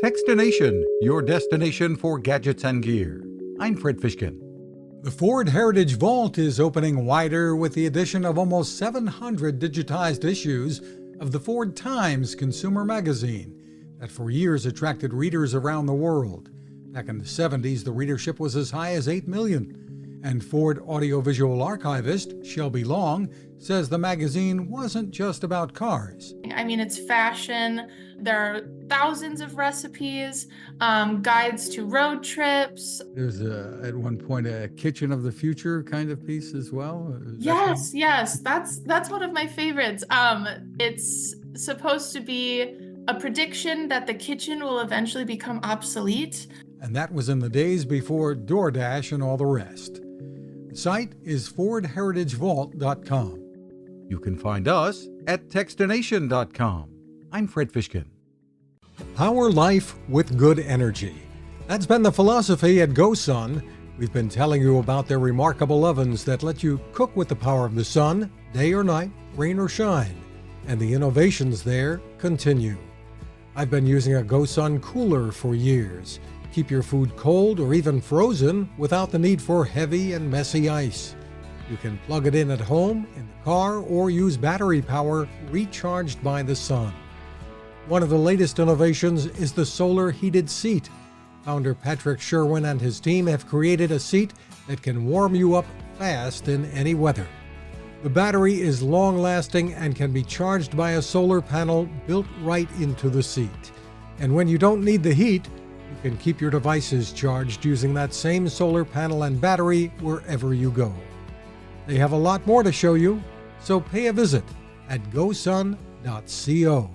Fishkin-Techstination, your destination for gadgets and gear. I'm Fred Fishkin. The Ford Heritage Vault is opening wider with the addition of almost 700 digitized issues of the Ford Times consumer magazine that for years attracted readers around the world. Back in the 70s, the readership was as high as 8 million. And Ford audiovisual archivist Shelby Long says the magazine wasn't just about cars. I mean, it's fashion. There are thousands of recipes, guides to road trips. There's at one point a kitchen of the future kind of piece as well. Yes, that's one of my favorites. It's supposed to be a prediction that the kitchen will eventually become obsolete. And that was in the days before DoorDash and all the rest. The site is FordHeritageVault.com. You can find us at Techstination.com. I'm Fred Fishkin. Power life with good energy. That's been the philosophy at GoSun. We've been telling you about their remarkable ovens that let you cook with the power of the sun, day or night, rain or shine. And the innovations there continue. I've been using a GoSun cooler for years. Keep your food cold or even frozen without the need for heavy and messy ice. You can plug it in at home, in the car, or use battery power recharged by the sun. One of the latest innovations is the solar heated seat. Founder Patrick Sherwin and his team have created a seat that can warm you up fast in any weather. The battery is long-lasting and can be charged by a solar panel built right into the seat. And when you don't need the heat, you can keep your devices charged using that same solar panel and battery wherever you go. They have a lot more to show you, so pay a visit at gosun.co.